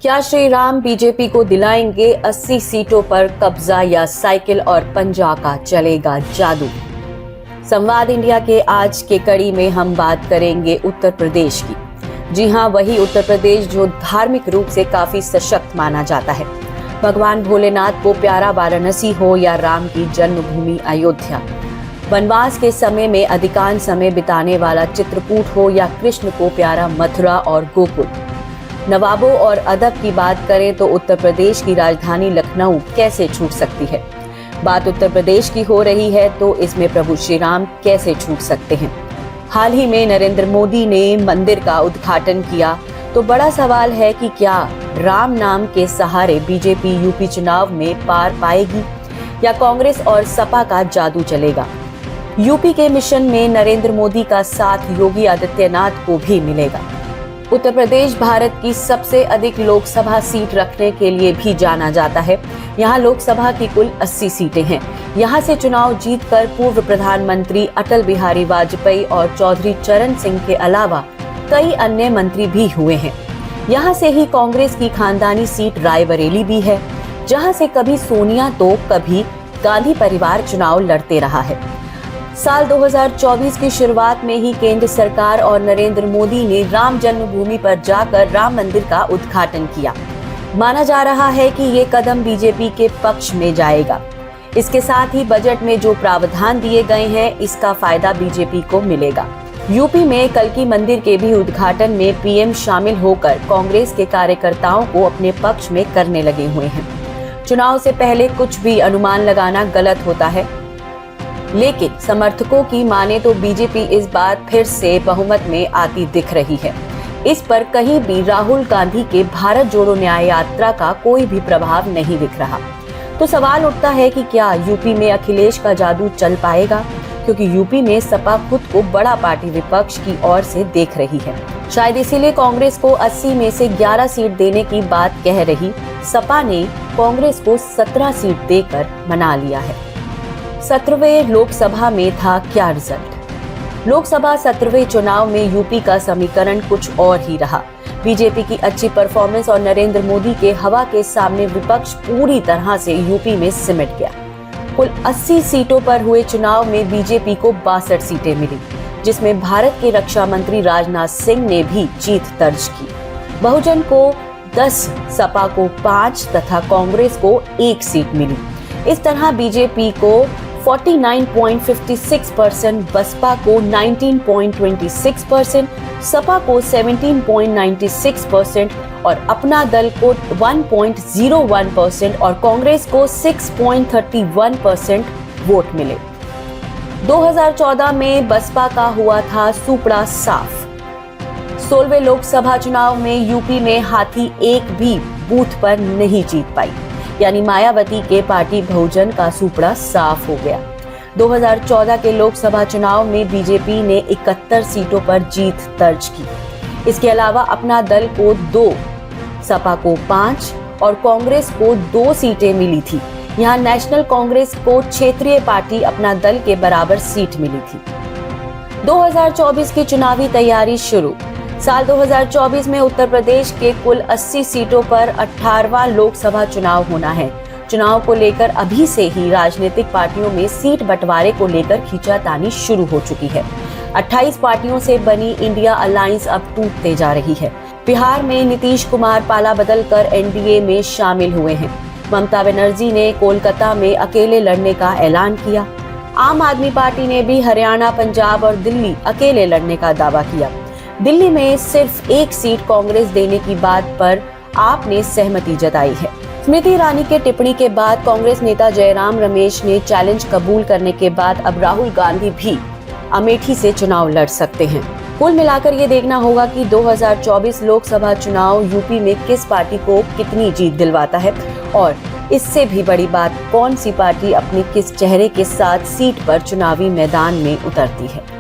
क्या श्री राम बीजेपी को दिलाएंगे 80 सीटों पर कब्जा या साइकिल और पंजा का चलेगा जादू? संवाद इंडिया के आज के कड़ी में हम बात करेंगे उत्तर प्रदेश की। जी हां, वही उत्तर प्रदेश जो धार्मिक रूप से काफी सशक्त माना जाता है। भगवान भोलेनाथ को प्यारा वाराणसी हो या राम की जन्मभूमि अयोध्या, वनवास के समय में अधिकांश समय बिताने वाला चित्रकूट हो या कृष्ण को प्यारा मथुरा और गोकुल, नवाबों और अदब की बात करें तो उत्तर प्रदेश की राजधानी लखनऊ कैसे छूट सकती है। बात उत्तर प्रदेश की हो रही है तो इसमें प्रभु श्री राम कैसे छूट सकते हैं। हाल ही में नरेंद्र मोदी ने मंदिर का उद्घाटन किया तो बड़ा सवाल है कि क्या राम नाम के सहारे बीजेपी यूपी चुनाव में पार पाएगी या कांग्रेस और सपा का जादू चलेगा। यूपी के मिशन में नरेंद्र मोदी का साथ योगी आदित्यनाथ को भी मिलेगा। उत्तर प्रदेश भारत की सबसे अधिक लोकसभा सीट रखने के लिए भी जाना जाता है। यहाँ लोकसभा की कुल 80 सीटें हैं। यहाँ से चुनाव जीतकर पूर्व प्रधानमंत्री अटल बिहारी वाजपेयी और चौधरी चरण सिंह के अलावा कई अन्य मंत्री भी हुए हैं। यहाँ से ही कांग्रेस की खानदानी सीट रायबरेली भी है, जहाँ से कभी सोनिया तो कभी गांधी परिवार चुनाव लड़ते रहा है। साल 2024 की शुरुआत में ही केंद्र सरकार और नरेंद्र मोदी ने राम जन्मभूमि पर जाकर राम मंदिर का उद्घाटन किया। माना जा रहा है कि ये कदम बीजेपी के पक्ष में जाएगा। इसके साथ ही बजट में जो प्रावधान दिए गए हैं, इसका फायदा बीजेपी को मिलेगा। यूपी में कल्कि मंदिर के भी उद्घाटन में पीएम शामिल होकर कांग्रेस के कार्यकर्ताओं को अपने पक्ष में करने लगे हुए हैं। चुनाव से पहले कुछ भी अनुमान लगाना गलत होता है, लेकिन समर्थकों की माने तो बीजेपी इस बार फिर से बहुमत में आती दिख रही है। इस पर कहीं भी राहुल गांधी के भारत जोड़ो न्याय यात्रा का कोई भी प्रभाव नहीं दिख रहा। तो सवाल उठता है कि क्या यूपी में अखिलेश का जादू चल पाएगा, क्योंकि यूपी में सपा खुद को बड़ा पार्टी विपक्ष की ओर से देख रही है। शायद इसीलिए कांग्रेस को 80 में से 11 सीट देने की बात कह रही सपा ने कांग्रेस को 17 सीट देकर मना लिया है। 17वें लोकसभा में था क्या रिजल्ट? लोकसभा 17वें चुनाव में यूपी का समीकरण कुछ और ही रहा। बीजेपी की अच्छी परफॉर्मेंस और नरेंद्र मोदी के हवा के सामने विपक्ष पूरी तरह से यूपी में सिमट गया। कुल 80 सीटों पर हुए चुनाव में बीजेपी को 62 सीटें मिली, जिसमें भारत के रक्षा मंत्री राजनाथ सिंह ने भी जीत दर्ज की। बहुजन को 10, सपा को 5 तथा कांग्रेस को 1 सीट मिली। इस तरह बीजेपी को 49.56%, बसपा को 19.26%, सपा को 17.96% और अपना दल को 1.01% और कांग्रेस को 6.31% वोट मिले। 2014 में बसपा का हुआ था सुपड़ा साफ। 16वें लोकसभा चुनाव में यूपी में हाथी एक भी बूथ पर नहीं जीत पाई, यानी मायावती के पार्टी बहुजन का सुपड़ा साफ हो गया। 2014 के लोकसभा चुनाव में बीजेपी ने 71 सीटों पर जीत दर्ज की। इसके अलावा अपना दल को 2, सपा को 5 और कांग्रेस को 2 सीटें मिली थी। यहाँ नेशनल कांग्रेस को क्षेत्रीय पार्टी अपना दल के बराबर सीट मिली थी। 2024 की चुनावी तैयारी शुरू। साल 2024 में उत्तर प्रदेश के कुल 80 सीटों पर 18वां लोकसभा चुनाव होना है। चुनाव को लेकर अभी से ही राजनीतिक पार्टियों में सीट बंटवारे को लेकर खींचातानी शुरू हो चुकी है। 28 पार्टियों से बनी इंडिया अलायंस अब टूटते जा रही है। बिहार में नीतीश कुमार पाला बदलकर एनडीए में शामिल हुए हैं। ममता बनर्जी ने कोलकाता में अकेले लड़ने का ऐलान किया। आम आदमी पार्टी ने भी हरियाणा, पंजाब और दिल्ली अकेले लड़ने का दावा किया। दिल्ली में सिर्फ 1 सीट कांग्रेस देने की बात पर आप ने सहमति जताई है। स्मृति ईरानी के टिप्पणी के बाद कांग्रेस नेता जयराम रमेश ने चैलेंज कबूल करने के बाद अब राहुल गांधी भी अमेठी से चुनाव लड़ सकते हैं। कुल मिलाकर ये देखना होगा कि 2024 लोकसभा चुनाव यूपी में किस पार्टी को कितनी जीत दिलवाता है और इससे भी बड़ी बात कौन सी पार्टी अपने किस चेहरे के साथ सीट पर चुनावी मैदान में उतरती है।